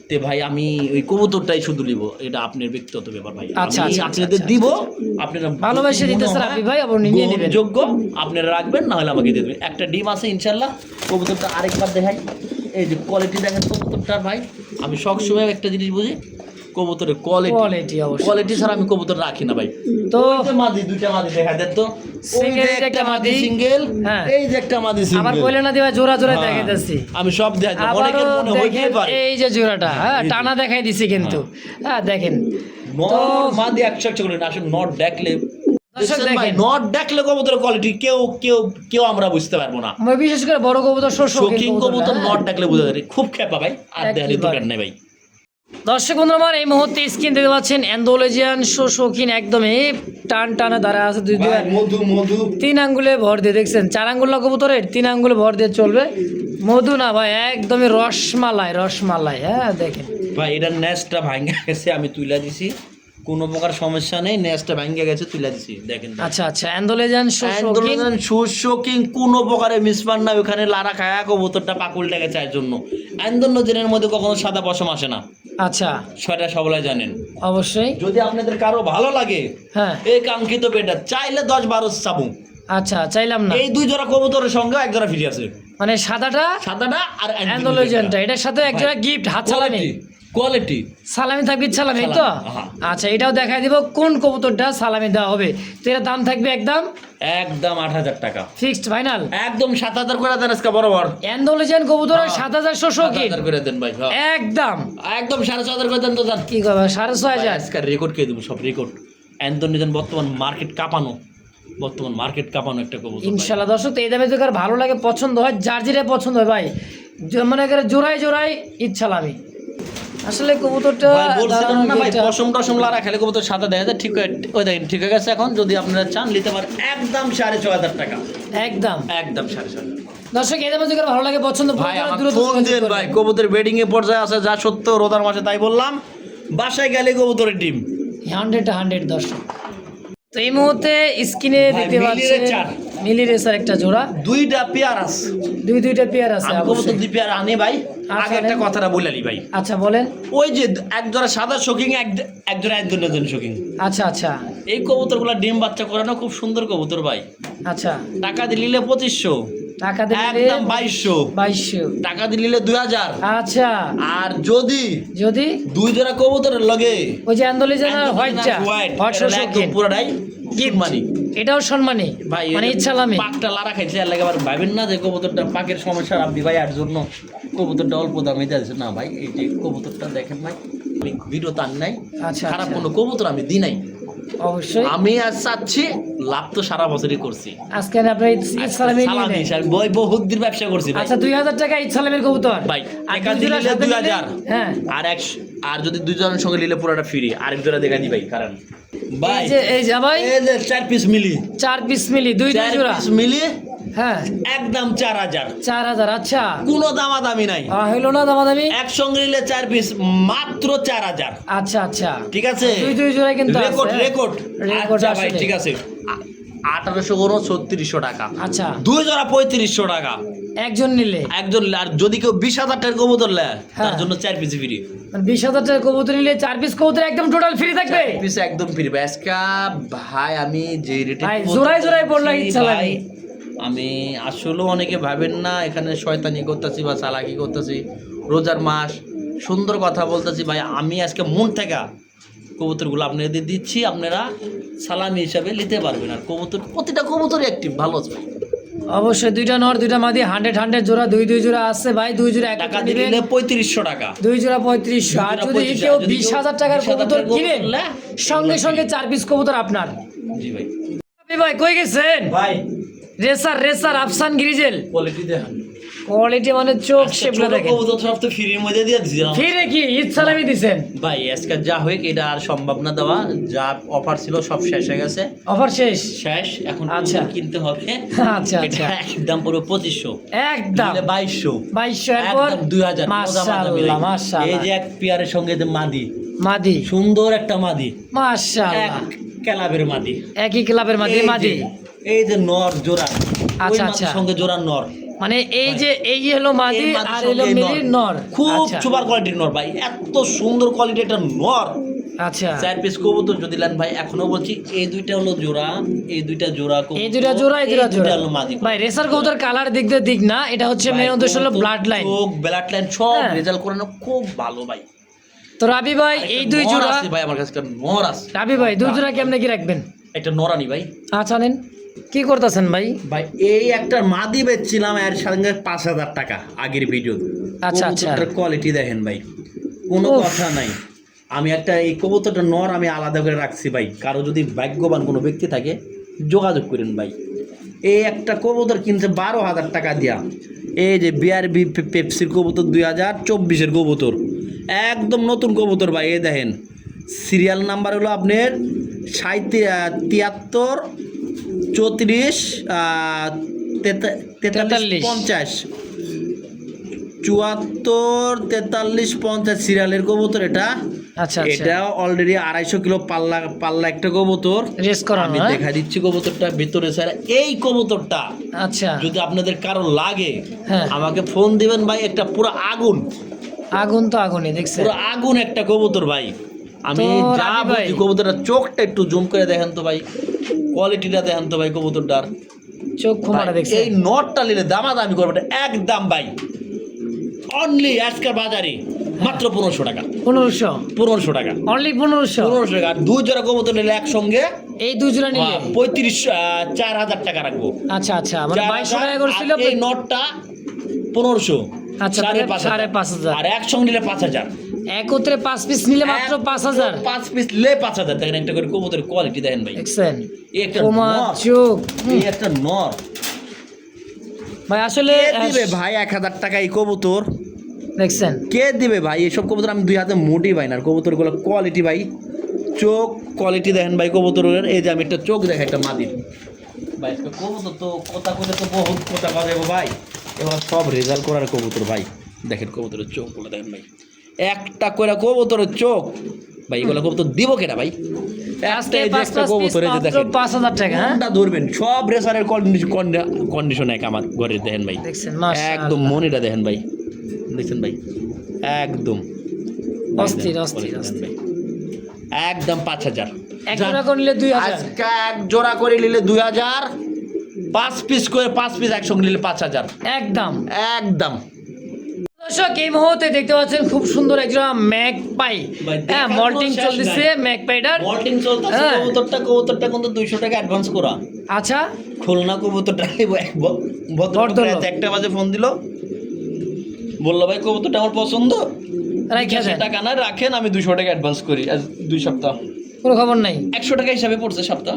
তে ভাই আমি ওই কবুতরটাই শুধু লিব, এটা আপনার ব্যক্তিগত ব্যাপার ভাই। আচ্ছা, আমি আচ্ছা, আপনাদের আচ্ছা, দিব, আচ্ছা। আপনারা ভালোবেসে দিতেছে রাব্বি ভাই, আবার নিয়ে নেবেন। যোগ্য আপনারা রাখবেন, না হলে আমাকে দিয়ে দেবেন। একটা ডিম আছে ইনশাল্লাহ, কবুতরটা আরেকবার দেখাই, এই যে কোয়ালিটি দেখেন কবুতরটার ভাই। আমি সবসময় একটা জিনিস বুঝি, কবুতরের কোয়ালিটি অবশ্যই। কোয়ালিটি ছাড়া আমি কবুতর রাখি না ভাই। তো ওই যে মাদি, দুইটা মাদি দেখা দেন তো, Single ওই যে একটা মাদি, সিঙ্গেল, হ্যাঁ। এই যে একটা মাদি আবার সিঙ্গেল। কইলে না দিবা জোড়া হ্যাঁ, দেখাইতেছি। আমি সব দেখাই দিই, আবারও অনেকের মনে হইতেই দেখেন পারে। এই যে জোড়াটা, হ্যাঁ এই যে। টানা দেখাই দিছি কিন্তু, হ্যাঁ দেখেন নর মাদি একশো করে না, আসলে নট দেখলে দর্শক দেখছেন ভাই, দেখেন। নট দেখলে কবুতরের কোয়ালিটি কেউ কেউ কেউ আমরা বুঝতে পারবো না। মই বিশেষ করে বড় কবুতর শৌখিন কবুতর নট দেখলে বোঝা যায়, খুব খেপা ভাই, আর দেখার একেবারে। দরকার নেই ভাই। দর্শক বন্ধুরা আমার এই মুহূর্তে স্ক্রিন দেখতে পাচ্ছেন অ্যান্ডোলেজিয়ান শৌখিন, একদমই টান টানা দাঁড়া আছে, দুই ভাই, মধু মধু 3 আঙ্গুলে ভর দিয়ে দেখছেন, 4 আঙ্গুল না কবুতরের, 3 আঙ্গুলে ভর দিয়ে চলবে। মধু না ভাই, একদমই রসমালাই, হ্যাঁ দেখেন ভাই, এটার নেস্টটা ভাঙ্গা গেছে, আমি তুইলা দিছি, কোনো প্রকার সমস্যা নেই, নেস্টটা ভাঙ্গা গেছে, তুইলা দিছি, দেখেন ভাই। আচ্ছা আচ্ছা অ্যান্ডোলেজিয়ান শৌখিন, শৌখিন কোনো প্রকারের মিসপান না, ওখানে লারা খায়া কবুতরটা পাকুলটা গেছে এর জন্য। আন্দোলনের মধ্যে কখনো সাদা পশম আসে না, আচ্ছা সেটা সবাই জানেন। অবশ্যই, যদি আপনাদের কারো ভালো লাগে হ্যাঁ এই কাঙ্ক্ষিত পেটা, চাইলে 10-12 চাবু, আচ্ছা চাইলাম না, এই 2 জোড়া কবুতরের সঙ্গে 1 জোড়া ফ্রি আছে, মানে সাদাটা সাদাটা আর অ্যান্ডোলেজিয়ানটা, এটার সাথে একজোড়া গিফট হাত সালামি, কোয়ালিটি সালামি থাকবে সালামি, এই তো সালামি, হ্যাঁ। আচ্ছা এটাও দেখাই দিব কোন কবুতরটা সালামি দেওয়া হবে। তো এর দাম থাকবে একদম 8,000 টাকা, ফিক্সড ফাইনাল, একদম 7,000 করে দেন আজকে বরাবর। অ্যান্ডোলেজিয়ান কবুতরের হ্যাঁ। 7,000 শৌখিন 7,000 করে দেন ভাই, হ্যাঁ। একদম, একদম 6,500 করে দেন তো জান। কি করবে 6,500। আজকে রেকর্ড কে দেবো, সব রেকর্ড। অ্যান্থনি বর্তমান মার্কেট কাঁপানো একটা কবুতর ভাই। ইনশাল্লাহ দর্শক, তো এই দামে যদি কার ভালো লাগে, পছন্দ হয়, যার যেটা পছন্দ হয় ভাই, মনে করে জোড়ায় ইচ্ছালামি। আসলে কবুতরটা ভাই বলছিলাম না ভাই, দাঁড়ানো পশম টসম লারা খেলে কবুতর সাদা দেখা যায়, ঠিক ওই দেখেন ঠিক হয়ে গেছে। এখন যদি আপনারা চান নিতে পারেন, একদম 6,500 টাকা, একদম। একদম 6,500। দর্শক এই দামে যদি কার ভালো লাগে, পছন্দ ভাই আমার ফোন দেন ভাই, কবুতর বেডিং এ পর্যায়ে আছে, যা সত্য রোদার মাসে তাই বললাম, বাসায় গেলে কবুতরের ডিম 100 দর্শক। তো এই মুহূর্তে স্ক্রিনে ভাই, দেখতে মিলি পাচ্ছেন রেসার। মিলি রেসার একটা জোড়া, 2টা পেয়ার আছে, দুইটা পেয়ার আছে আমি কবুতর অবশ্যই। 2 পেয়ার আনি ভাই। আগে একটা আনেন। কথাটা বলালি ভাই, আচ্ছা বলেন। ওই যে এক জোড়া সাদা শোকিং, এক জোড়া একজন শোকিং, আচ্ছা আচ্ছা এই কবুতরগুলো ডিম বাচ্চা করে না, খুব সুন্দর কবুতর ভাই। আচ্ছা টাকা দিলে 2500, টাকা দিলে একদম 2200, 2200, টাকা দিলে 2000। আচ্ছা আর যদি যদি 2 জোড়া কবুতরের লগে ওই যে অ্যান্ডোলেজিয়ান আর হোয়াইটটা হোয়াইট শৌখিন, পুরোটাই গিফট মানি এটাও সম্মানী, ভাই। মানে ইচ্ছালামি। পাকটা লারা খাইছে, আর লাগে আবার ভাবেন না যে কবুতরটা পাকের সমস্যা রাব্বি ভাই, আর জন্য কবুতরটা অল্প দামে দিয়েছে না ভাই, এই যে কবুতরটা দেখেন ভাই, আমি ভিডিও তার নাই, আচ্ছা খারাপ আচ্ছা, কোনো কবুতর আমি দিই নাই। অবশ্যই আমি আজ চাচ্ছি লাভ তো সারা বছরই করছি, আজকে আপনার ঈদ সালামি নিয়ে সালামি নেন। হিসাবে বই বহুত দিন ব্যবসা করছি ভাই। আচ্ছা 2000 টাকা ঈদ সালামের কবুতর ভাই আর একা দুই দিলে জোড়ার সাথে 2000, হ্যাঁ আর যদি দুজনের সঙ্গে নিলে পুরোটা ফ্রি, আরেক জোড়া দেখা দি ভাই। কারণ ভাই এই যে ভাই এই যে 4 পিস মিলি, 4 পিস মিলি দুই 4 জোড়া, পিস মিলি হ্যাঁ একদম 4000, 4000। আচ্ছা কোনো দামাদামি নাই, হইলো না দামাদামি? একসঙ্গে নিলে 4 পিস মাত্র 4000। আচ্ছা আচ্ছা, ঠিক আছে, দুই জোড়া কিন্তু আছে, রেকর্ড হ্যাঁ। রেকর্ড রেকর্ড আচ্ছা ভাই আসলে। ঠিক আছে, 1800 কোনো 3600 টাকা, আচ্ছা দুই জোড়া 3500 টাকা একজন নিলে, একজন। আর যদি কেউ 20,000 টাকার কবুতর নেয় তার হ্যাঁ। জন্য 4 পিস ফ্রি, মানে 20,000 টাকা কবুতর নিলে 4 পিস কবুতর একদম টোটাল ফ্রি থাকবে। পিস একদম ফ্রি ভাই। আজকে ভাই আমি যে রেটে ভাই জোড়ায় জোড়ায় পড়লো ঈদ সালামি। আমি আসলে অনেকে ভাবেন না এখানে শয়তানি করতেছি বা চালাকি করতেছি, রোজার মাস সুন্দর কথা বলতেছি ভাই। আমি আজকে মন থেকে কবুতরগুলো আপনাদের দিচ্ছি, আপনারা সালামি হিসাবে নিতে পারবেন। আর কবুতর প্রতিটা কবুতরই অ্যাক্টিভ ভালো আছে ভাই। অবশ্যই দুইটা নর দুইটা মাদি 100 জোড়া, দুই জোড়া আছে ভাই, দুই জোড়া এক টাকা দিলে 3500 টাকা, দুই জোড়া 3500। আর যদি 3500, কেউ যদি কেউ 20,000 টাকার 20,000 কবুতর টাকার কিনেন কবুতর নেয়, সঙ্গে সঙ্গে 4 পিস কবুতর আপনার। জি ভাই। আপনি ভাই কই গেছেন? ভাই রেসার আফসান গ্রিজেল কোয়ালিটি দেখেন, কোয়ালিটি মানে চোখ শেপলা ছোট দেখেন। কবুতর সব তো ফ্রির মধ্যে দিয়ে দিছিলাম ফিরে কি ঈদ সালামি দিছেন ভাই। আজকে যা হোক এটা আর সম্ভব না দেওয়া, যা অফার ছিল সব শেষ হয়ে গেছে, অফার শেষ? শেষ। এখন আচ্ছা। কবুতর কিনতে হবে। আচ্ছা আচ্ছা, এটা একদম পুরো 2500, একদম নিলে 2200, 2200 এরপর একদম 2000। মাশাআল্লাহ এই মাশাআল্লাহ, যে এক পেয়ারের সঙ্গে যে মাদি, মাদি সুন্দর একটা মাদি, এক মাশাআল্লাহ, ক্লাবের মাদি, একই ক্লাবের মাদি। এই যে- মাদি এই যে নর জোড়া, ওই আচ্ছা, মাদির আচ্ছা। সঙ্গে জোড়া নর, মানে এই যে হলো মাদি এই মাদির আর সঙ্গে হলো এই মিলির নর। খুব আচ্ছা সুপার কোয়ালিটির নর ভাই, এত সুন্দর কোয়ালিটি একটা নর। আচ্ছা, 4 পিস কবুতর যদি নেন ভাই, এখনো বলছি এই দুইটা হলো জোড়া, এই দুইটা জোড়া কবুতর, এই দুইটা জোড়া এই দুইটা জোড়া হলো মাদি ভাই। রেসার কবুতর কালার দিক দিয়ে দিক না, এটা হচ্ছে মেন উদ্দেশ্য হলো ব্লাড লাইন, চোখ ব্লাড লাইন সব হ্যাঁ। রেজাল্ট করানো খুব ভালো ভাই। তো রাবি ভাই এই দুই নর জোড়া, আছে ভাই আমার কাছে, একটা নর আছে। রাবি ভাই দুই জোড়া কেমনে কি রাখবেন? একটা নরানি ভাই। আচ্ছা নেন, কি করতেছেন ভাই? ভাই এই একটা মাদি বেচছিলাম এর সঙ্গে 5,000 টাকা আগের ভিডিও। আচ্ছা, আচ্ছা। কোয়ালিটি দেখেন ভাই, কোনো উফ। কথা নাই। আমি একটা এই কবুতরটা নর আমি আলাদা করে রাখছি ভাই, কারো যদি ভাগ্যবান কোনো ব্যক্তি থাকে যোগাযোগ করেন ভাই। এই একটা কবুতর কিনছে 12,000 টাকা দিয়া, এই যে বিআরবি পেপসির কবুতর 2024-এর কবুতর, একদম নতুন কবুতর ভাই। এই দেখেন সিরিয়াল নাম্বার হলো আপনার 73 34 43 50 74 43 50 সিরিয়ালের কবুতর এটা। আচ্ছা আচ্ছা, এটা অলরেডি 250 কিলো পাল্লা একটা কবুতর। রেস করানো, আমি হ্যাঁ? দেখা দিচ্ছি কবুতরটা ভিতরে স্যার। এই কবুতরটা আচ্ছা যদি আপনাদের কারো লাগে হ্যাঁ। আমাকে ফোন দিবেন ভাই, একটা পুরো আগুন, আগুন তো আগুনই দেখছেন। পুরো আগুন একটা কবুতর ভাই। আমি তো যা রাবি ভাই, বলছি কবুতরটা চোখটা একটু জুম করে দেখেন তো ভাই, কোয়ালিটিটা দেখেন তো ভাই কবুতরটার। চোখ খুমাটা ভাই, দেখছেন। এই নটটা নিলে দামাদামি করবে না, একদম ভাই অনলি আজকের বাজারে মাত্র 1500 টাকা, 1500 টাকা, অনলি 1500 টাকা। আর দুই জোড়া কবুতর নিলে একসঙ্গে এই দুই জোড়া নিলে 4,000 টাকা রাখবো। আচ্ছা আচ্ছা, মানে 2200 টাকা করছিল। আর এই নটটা 1500, আচ্ছা, 5,500 আর একসঙ্গে নিলে 5,000, একত্রে 5 পিস নিলে মাত্র 5,000। 5 পিস নিলে 5,000। দেখেন একটা করে কবুতরের কোয়ালিটি দেখেন ভাই, দেখছেন এই একটা কোমা নর, চোখ। এই একটা নর। ভাই আসলে কে দিবে ভাই 1,000 টাকা এই কবুতর? দেখছেন কে দিবে ভাই এসব কবুতর? আমি দুই হাতে মুটি ভাই না। আর কবুতরগুলো কোয়ালিটি ভাই, চোখ কোয়ালিটি দেখেন ভাই কবুতরের। এই যে আমি একটা চোখ দেখা একটা মাদির ভাই, একটা কবুতর তো কথা করে তো বহুত কথা বাজাবো ভাই। এবার সব রেজাল্ট করার কবুতর ভাই, দেখেন কবুতরের চোখগুলো দেখেন ভাই, একটা করে কবুতরের চোখ ভাই। এগুলো কবুতর দিব কেনা ভাই? আজকে এই যে 5 একটা পিস কবুতর, এই যে মাত্র দেখেন 5,000 টাকা। হ্যাঁ কোনটা ধরবেন? সব রেসারের কন্ডিশন এক আমার ঘরের দেখেন ভাই, দেখছেন মাশাআল্লাহ, একদম মনিটা দেখেন ভাই, দেখছেন ভাই একদম অস্থির দেখেন, অস্থির দেখেন অস্থির। ভাই, একদম 5,000। এক জোড়া করে নিলে 2000। আজকে এক জোড়া করে নিলে 2,000, 5 পিস করে 5 পিস একসঙ্গে নিলে 5,000 একদম। একদম। দর্শক এই মুহূর্তে দেখতে পাচ্ছেন খুব সুন্দর একজোড়া ম্যাকপাই, ভাই, হ্যাঁ দেখার মল্টিং কোনো শেষ চলতেছে নাই। ম্যাকপাইটার। মল্টিং চলতেছে হ্যাঁ। কবুতরটা কিন্তু 200 টাকা অ্যাডভান্স করা। আচ্ছা খুলনা কবুতরটা ভদ্রলোক ভদ্রলোক। রাত 1টা বাজে ফোন দিল, বললো ভাই কবুতরটা আমার পছন্দ, রাইখা দেন। টাকা না রাখেন, আমি 200 টাকা অ্যাডভান্স করি, আজ 2 সপ্তাহ কোনো খবর নাই। 100 টাকা হিসাবে পড়ছে সপ্তাহ,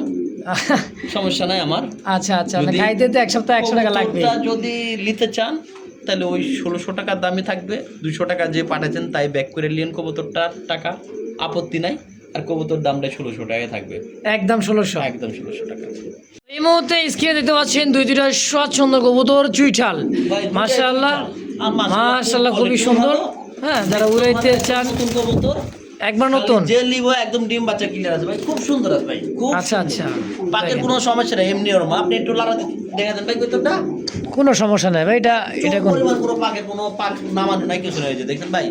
সমস্যা নাই আমার। আচ্ছা আচ্ছা, যদি খাইতে তো এক সপ্তাহ 100 টাকা লাগবে। কবুতরটা যদি নিতে চান তাহলে ওই 1600 টাকার দামই থাকবে, 200 টাকা যে পাঠাচ্ছেন তাই ব্যাক করে নিন কবুতরটার টাকা, আপত্তি নাই। আর কবুতর দামটা 1600 টাকায় থাকবে, একদম 1600। একদম 1600 টাকা। এই মুহূর্তে স্ক্রিনে দেখতে পাচ্ছেন দুইটা সুন্দর কবুতর চুইঠাল, মাশাআল্লাহ মাশাআল্লাহ, খুবই সুন্দর। হ্যাঁ, যারা উড়াইতে চান নতুন কবুতর, একবার নতুন। যে লিবো একদম ডিম বাচ্চা ক্লিয়ার আছে ভাই, খুব সুন্দর আছে ভাই, খুব আচ্ছা আচ্ছা, পাকের কোনো সমস্যা নাই, এমনি ওরকম। আপনি একটু লাড়া দেখা দেন ভাই কবুতরটা, কোনো সমস্যা নাই ভাই, এটা কোন পরিমাণ কোনো পাকের কোনো পাক নামানো নাই, কিছু নাই, যে দেখেন ভাই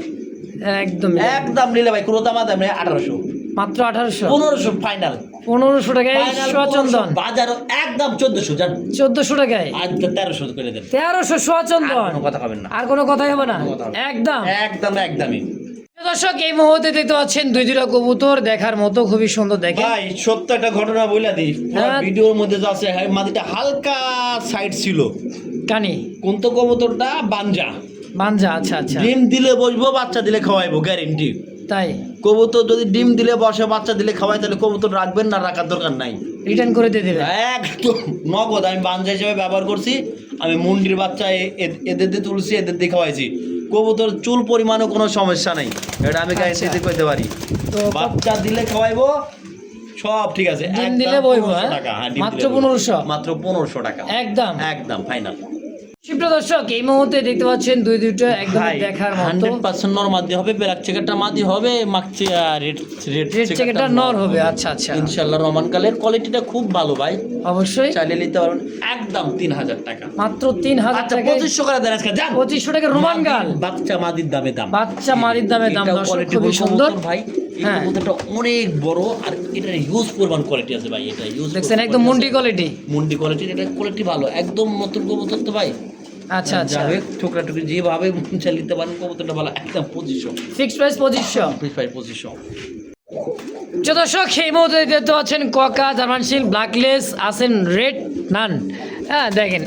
একদম একদম নিলে ভাই কোনো দাম দাম নেই, 1800 মাত্র 1800, 1500 ফাইনাল, 1500 টাকায় সোয়াচন্দন, বাজারও একদম 1400 জান, 1400 টাকায়, আর 1300 করে দেন, 1300 সোয়াচন্দন। কোনো কথা হবে না, আর কোনো কথাই হবে না, কোনো কথা হবে না। একদম একদম একদমই দর্শক এই মুহূর্তে দেখতে পাচ্ছেন দুইটা কবুতর দেখার মতো, খুবই সুন্দর। দেখেন ভাই সত্য একটা ঘটনা বইলা দিই, হ্যাঁ। ভিডিওর মধ্যে যা আছে, হ্যাঁ, মাটিটা হালকা সাইড ছিল, কানি কোন তো কবুতরটা বানজা, বানজা। আচ্ছা আচ্ছা, ডিম দিলে বসবো, বাচ্চা দিলে খাওয়াইবো, গ্যারেন্টি। তাই কবুতর যদি ডিম দিলে বসে, বাচ্চা দিলে খাওয়াই, তাহলে কবুতর রাখবেন না, রাখার দরকার নাই, রিটার্ন করে দিয়ে দেবে। একদম নগদ। আমি বাঞ্জা হিসেবে ব্যবহার করছি, আমি মুন্ডির বাচ্চা এদের দিয়ে তুলছি, এদের দিয়ে খাওয়াইছি, কবুতর চুল পরিমাণও কোনো সমস্যা নাই, এটা আমি গ্যারেন্টি করতে পারি। তো বাচ্চা দিলে খাওয়াইবো, সব ঠিক আছে, ডিম একদম দিলে বইবো, 1500 হ্যাঁ? টাকা, হ্যাঁ, ডিম মাত্র দিলে বইবো। 1500? মাত্র 1500 টাকা, একদম একদম ফাইনাল। সুপ্রিয় দর্শক এই মুহূর্তে দেখতে পাচ্ছেন দুইটা একদম ভাই দেখার মতো। 100% নর মাদি হবে, ব্ল্যাক চেকারটা মাদি হবে, মাকচে রেড রেড চেকারটা নর হবে। আচ্ছা আচ্ছা, ইনশাআল্লাহ। রমান কালের কোয়ালিটিটা খুব ভালো ভাই, অবশ্যই চাইলে নিতে পারবেন, একদম 3000 টাকা, মাত্র 3000 আচ্ছা টাকা। 2500 করে দেন আজকে, যান 2500 টাকা রোমান গাল, বাচ্চা মাদির দামে দাম, বাচ্চা মারির দামে দাম। এটাও দর্শক quality খুবই ফুল সুন্দর কবুতর ভাই, এই হ্যাঁ। কবুতরটা অনেক বড়, আর এটার ইউজ পরিমাণ কোয়ালিটি আছে ভাই, এটা ইউজ দেখছেন একদম মুন্ডি কোয়ালিটি। মুন্ডি কোয়ালিটি, এটা কোয়ালিটি ভালো, একদম নতুন কবুতর তো ভাই। আচ্ছা আচ্ছা, যাবে ঠোকরা টুকরি যেভাবে চালিতে পারেন, কবুতরটা ভালো, একদম 2500, ফিক্সড প্রাইস 2500। 2500। দর্শক এই মুহূর্তে দেখতে পাচ্ছেন ককা, জার্মান শিল্ড, ব্ল্যাকলেস, আছেন রেড নান। হ্যাঁ দেখেন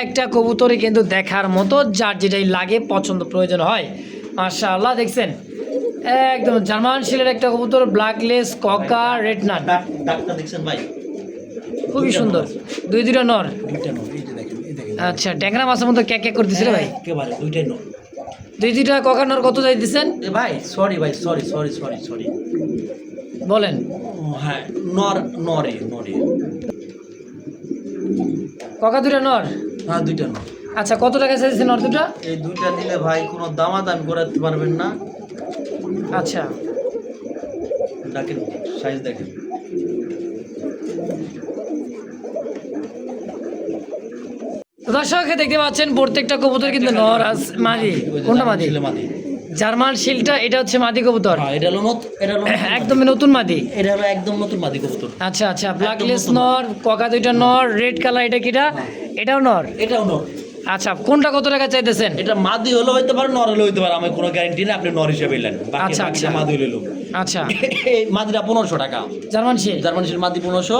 একটা কবুতরই কিন্তু দেখার মতো, যার যেটাই লাগে পছন্দ প্রয়োজন হয়। মাশাআল্লাহ, দেখছেন একদম জার্মান শিল্ডের একটা কবুতর, ব্ল্যাকলেস, ককা, রেড নান, ডাক্তার দেখছেন ভাই, খুবই সুন্দর। দুইটা নর। দুইটা নর, এই যে দেখেন, এই দেখেন, আচ্ছা, ট্যাংরা মাছের মতো ক্যাক ক্যাক করতেছিল ভাই। একেবারে দুইটাই নর। দুইটা ককা নর কত যাই দিচ্ছেন এ ভাই সরি ভাই, সরি সরি সরি সরি, বলেন? হ্যাঁ নর, নরে নরে, ককা দুইটা নর। হ্যাঁ দুইটা নর। আচ্ছা, কত টাকা চাইছেন নর দুটা? এই দুইটা নিলে ভাই কোনো দামাদামি করাতে পারবেন না। আচ্ছা, দেখেন সাইজ দেখেন, দর্শক দেখতে পাচ্ছেন প্রত্যেকটা কবুতর কিন্তু নর মাদি। কোনটা মাদি? মাদি, জার্মান শিল্ডটা এটা হচ্ছে মাদি কবুতর, হ্যাঁ এটা হলো এটা হলো একদম নতুন মাদি। এটা হলো একদম নতুন মাদি কবুতর। আচ্ছা আচ্ছা, ব্ল্যাকলেস নর, ককা দুইটা নর, রেড কালার এটা কিটা? এটাও নর। এটাও নর। আচ্ছা, কোনটা কত টাকা চাইতেছেন? এটা মাদি হলে হইতে পারে, নর হলে হইতে পারে, আমার কোনো গ্যারান্টি নেই, আপনি নর হিসেবে নেন, বাকি আচ্ছা, বাকিটা আচ্ছা। মাদি হইলো। আচ্ছা, এই মাদিটা 1500 টাকা, জার্মান শিল্ড জার্মানির মাদি 1500,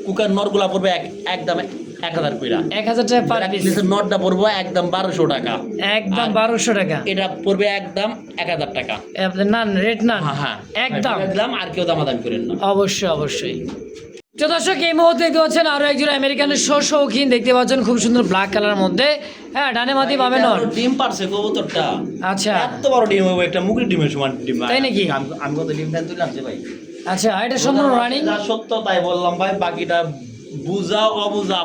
কুকার নরগুলা পড়বে একদম 1000 কইরা, 1000 টাকা পার পিস, নটটা পড়বে একদম 1200 টাকা, একদম 1200 টাকা। এটা পড়বে একদম 1000 টাকা। আপনার নান, রেড নান, হ্যাঁ হ্যাঁ, একদম একদম, আর কেউ দামাদামি করেন না। অবশ্যই অবশ্যই। তো দর্শক এই মুহূর্তে দেখতে পাচ্ছেন আরো একজন আমেরিকানের শৌখিন, দেখতে পাচ্ছেন খুব সুন্দর ব্ল্যাক কালার মধ্যে। হ্যাঁ, ডানে মাদি বামে এটা নর। হলো ডিম পারছে কবুতরটা, আচ্ছা এত বড় ডিম হবে, একটা মুগের ডিমের সমান ডিম। তাই নাকি? আমি কত ডিম ফ্যান তুললাম যে ভাই। আচ্ছা, এটা সম্পূর্ণ রানিং। যা সত্য তাই বললাম ভাই, বাকিটা বুঝা অবুঝা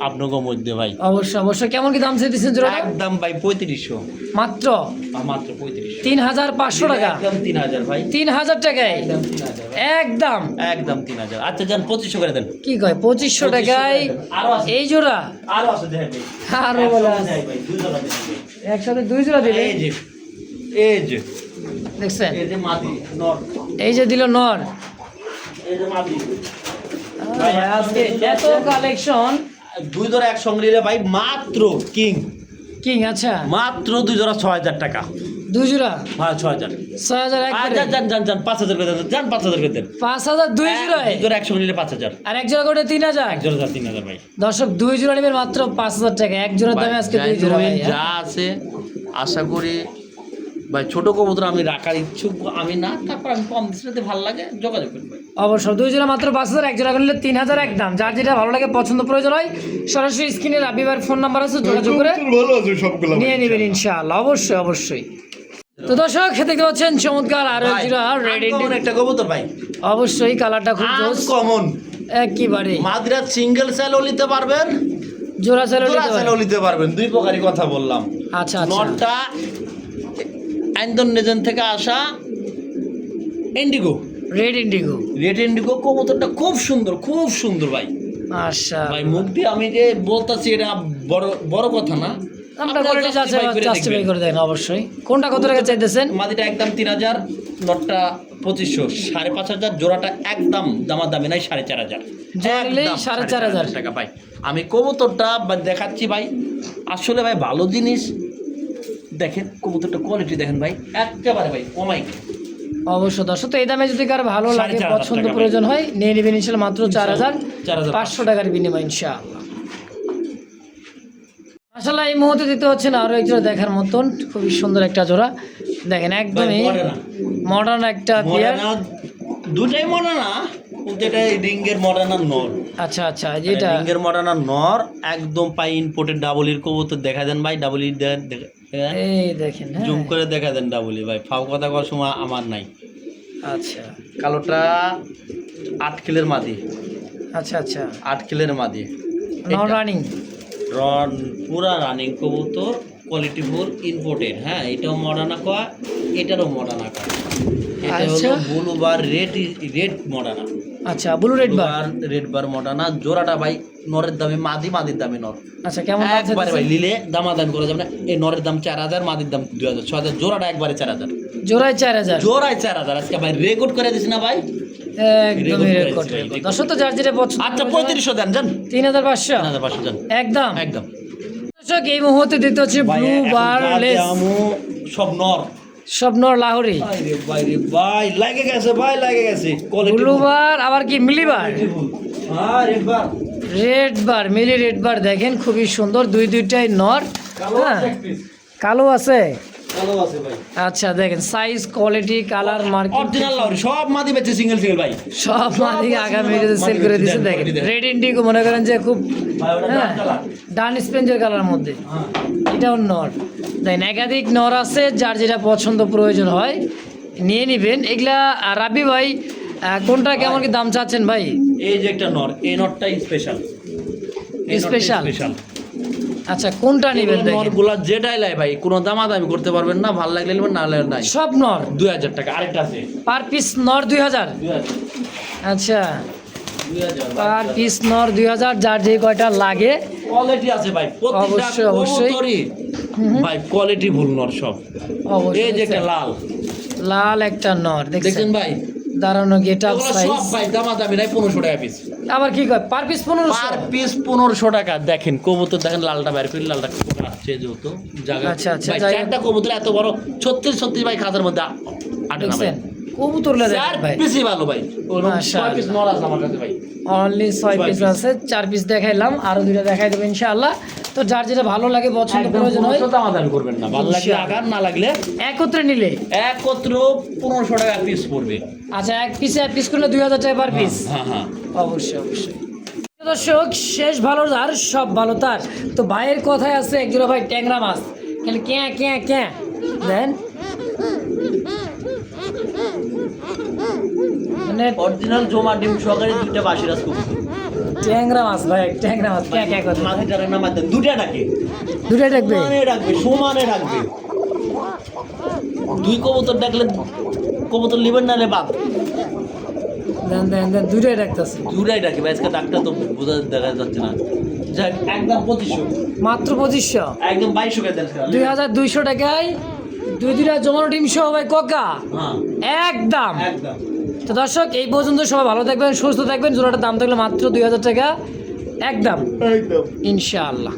আপনার মধ্যে ভাই। অবশ্যই অবশ্যই। কেমন কি দাম চাইতেছেন জোড়াটা? একদম ভাই 3500, মাত্র মাত্র 3500, 3500 টাকা। একদম 3000 ভাই, 3000 টাকায় একদম 3000, একদম। একদম 3000। আচ্ছা যান 2500 করে দেন। কি কয় 2500 টাকায় আরো আছে, এই জোড়া? আরো আছে দেখেন ভাই, আরো বলে আছে। যাই ভাই, দুই জোড়া দেন ভাই। একসাথে দুই জোড়া দিলে এই যে, এই যে, দেখছেন, এই যে মাদি নর, এই যে দিল নর। এই যে মাদি, আজকে এত কালেকশন। দুই জোড়া একসঙ্গে নিলে ভাই মাত্র কিং, কিং। আচ্ছা, মাত্র দুই জোড়া 6000 টাকা, দুই জোড়া হ্যাঁ 6000। 6000 এক যান যান যান যান 5000 করে দেন, যান 5000 করে দেন। 5000 দুই জোড়ায়, দুই জোড়া একসঙ্গে নিলে 5000, আর এক জোড়া করে 3000। এক জোড়া 3000 ভাই। দর্শক দুই জোড়া নেবেন মাত্র 5000 টাকা, এক জোড়ার দামে আজকে দুই জোড়া ভাই। যা আছে আশা করি ভাই ছোট কবুতর আমি রাখার ইচ্ছুক আমি না, তারপর আমি কম দিতে ভালো লাগে যোগাযোগ করবেন ভাই। অবশ্যই 2 জোড়া মাত্র 5,000, 1 জোড়া কিনলে 3,000 একদম। যার যেটা ভালো লাগে পছন্দ প্রয়োজন হয় সরাসরি স্ক্রিনে রাব্বি ভাইয়ের ফোন নাম্বার আছে, যোগাযোগ করে ভালো আছে সবগুলো নিয়ে নেবেন ইনশাআল্লাহ। অবশ্যই অবশ্যই। তো দর্শক দেখতে পাচ্ছেন চমৎকার আরো এক জোড়া রেড ইন্ডিয়ান একটা কবুতর ভাই, অবশ্যই কালারটা খুব জোস কমন একেবারে। মাদ্রাজ সিঙ্গেল সেলও নিতে পারবেন, জোড়া সেল জোড়া সেলও নিতে পারবেন, দুই প্রকারই কথা বললাম। আচ্ছা আচ্ছা, নটটা ইন্দোনেশিয়ান থেকে আসা Indigo, red Indigo. Red Indigo কবুতরটা খুব সুন্দর ভাই। আচ্ছা ভাই মুখ দিয়ে আমি যে বলতাছি এটা বড় বড় কথা না, আমরা কোয়ালিটি জাস্টিফাই করে দেন অবশ্যই। কোনটা কত টাকা চাইতেছেন? মাদিটা একদম 3,000, নটটা 2500, 5,500, জোড়াটা একদম দামাদামি নাই 4,500, জোড়া নিলেই একদম 4,500 টাকা ভাই। আমি কবুতরটা দেখাচ্ছি ভাই, আসলে ভাই ভালো জিনিস দেখেন, কবুতরটা কোয়ালিটি দেখেন ভাই, একেবারে ভাই কমাই। অবশ্যই দর্শক, তো এই দামে যদি কারো ভালো লাগে 4,500 পছন্দ টাকা প্রয়োজন হয় নিয়ে নেবেন ইনশাআল্লাহ মাত্র 4,500 4,500 টাকার বিনিময় ইনশাআল্লাহ। মাশাআল্লাহ এই মুহূর্তে দিতে হচ্ছে না আরো এক জোড়া দেখার মতন খুবই সুন্দর একটা জোড়া দেখেন, একদমই মডার্ন একটা পেয়ার। দুটাই মডার্না, কিন্তু এটা রিঙ্গের মডার্না নর। আচ্ছা আচ্ছা, যেটা রিঙ্গের মডার্না নর একদম পাই ইম্পোর্টেড ডাবলির কবুতর দেখা দেন ভাই, ডাবলি এই দেখেন, হ্যাঁ জুম করে দেখা দেন ডাবলি ভাই, ফাও কথা করার সময় আমার নাই। আচ্ছা কালোটা 8 কিলের মাদি, আচ্ছা আচ্ছা, 8 কিলের মাদি, নন রানিং পুরা রানিং কবুতর, কোয়ালিটি ফুল ইম্পোর্টেড। হ্যাঁ এটাও মডার্না কয়, এটারও মডার্না কয়। এটা আচ্ছা। হলো ব্লু বার রেড মডার্না। আচ্ছা, ব্লু রেড বার, রেড বার মডার্না। জোড়াটা ভাই নরের দামে মাদি, মাদির দামে নর। আচ্ছা কেমন দাম একবারে ভাই চাইতেছেন? নিলে দামাদামি করা যাবে না। এই নরের দাম 4,000, মাদির দাম 2,000, 6,000, জোড়াটা একবারে 4,000, জোড়ায় 4,000, জোড়ায় 4,000। আজকে ভাই রেকর্ড করে দিছি না ভাই, একদমই record রেকর্ড। করেছি ভাই, দর্শক তো যার যেটা পছন্দ আচ্ছা 3500 দেন, জান 3,500 3,500 দেন একদম একদম। দর্শক এই মুহূর্তে দিতে হচ্ছে ভাই, ব্লু এখন বার যা লেস, দেয়ামু সব নর। স্বপ্নর লাহোরি, ভাই রে ভাই লাগে গেছে ভাই, লাগে গেছে কোয়ালিটি ব্লু বার আবার কি মিলি বার, হ্যাঁ রেড বার, রেড বার, মিলি রেড বার দেখেন খুবই সুন্দর, দুইটাই নর। কালো হ্যাঁ এক পিস, কালো আছে। কালো আছে ভাই, আচ্ছা দেখেন size, quality, colour, marking original লাউরি সব মাদি বেচে সিঙ্গেল ভাই। সব মালিক আগামী সেল করে দিচ্ছে। দেখেন রেড ইন্ডিগো মনে করেন যে খুব, ভাই ওটা হ্যাঁ কালার, ডান স্পেঞ্জের কালার মধ্যে, হ্যাঁ এটাও নর। দেখেন একাধিক নর আছে, যার যেটা পছন্দ প্রয়োজন হয় নিয়ে নেবেন এগুলা। রাব্বি ভাই কোনটা কেমন কি দাম চাচ্ছেন ভাই? এই যে একটা নর, এই নরটাই স্পেশাল, Special? আচ্ছা কোনটা নেবেন দেখেন, নরগুলা যেটাই লাই ভাই কোনো দামাদামি করতে পারবেন না, ভালো লাগলে নেবেন, না লাগলে নাই। সব নর 2,000 টাকা। আরেকটা আছে পার পিস নর 2,000। 2,000, আচ্ছা 2,000 পার পিস নর 2,000, যার যে কয়টা লাগে কোয়ালিটি আছে ভাই, প্রত্যেকটা অবশ্যই, অবশ্যই। কবুতরই ভাই কোয়ালিটি ফুল নর সব। অবশ্যই। এই যে একটা লাল লাল একটা নর দেখছেন, দেখছেন ভাই, দাঁড়ানো গেট আপ এগুলো সাইজ, সব ভাই দামাদামি নাই, 1500 টাকা পিস। আবার কি কয় পার পিস 1500? পার পিস 1500 টাকা। দেখেন কবুতর দেখেন, লালটা বের করে, লালটা কোকা আসছে যেহেতু জায়গা। আচ্ছা, আচ্ছা, ভাই যাই হোক। চারটা কবুতর এত বড় 36 ভাই খাতার মধ্যে আটে না ভাই। দেখছেন কবুতরলা দেখেন চার ভাই, পিসই ভালো ভাই, ওরকম মাশাআল্লাহ। 6 পিস নর আছে আমার কাছে ভাই। Only 6 piece piece। আছে, 4 পিস দেখাইলাম, আরো 2টা দেখাই দেবো ইনশাআল্লাহ। তো যার যেটা ভালো লাগে পছন্দ প্রয়োজন হয় দামাদামি করবেন না, ভালো লাগলে ইনশাআল্লাহ। আগার, না লাগলে একত্রে নিলে একত্র 1500 টাকা পিস পড়বে। আচ্ছা এক পিস করলে 2,000 টাকা পার পিস, হ্যাঁ হ্যাঁ, অবশ্যই অবশ্যই। দর্শক শেষ ভালো যার সব ভালো তার, তো ভাইয়ের কথায় আছে একজোড়া ভাই ট্যাংরা মাছ, খালি ক্যাঁ ক্যাঁ ক্যাঁ দেন, মানে অরিজিনাল জমা ডিম সহকারে দুইটা বাসিরাজ কবুতর। ট্যাংরা মাছ ভাই, ট্যাংরা মাছ ক্যাঁ ক্যাঁ কথা, মাঝিটারে না মাঝে দুইটা ডাকে, দুটাই দেখবে সমানে ডাকবে, সমানে ডাকবে। দুই কবুতর ডাকলে কবুতর লিবেন নালে বাপ, দেন দেন দেন, দুটাই দেখতেছে দুটাই ডাকে ভাই। আজকে ডাকটা তো বোঝা দেখা যাচ্ছে না। যাক একদম 2500, মাত্র 2500, একদম 2200 টাকা দেন। 2,200 টাকায় দুইটা জমানো ডিম সহ ভাই কোকা হ্যাঁ একদম। একদম। তো দর্শক এই পর্যন্ত সবাই ভালো থাকবেন, সুস্থ থাকবেন। জোড়াটার দাম থাকলে মাত্র 2,000 টাকা একদম একদম। ইনশাআল্লাহ।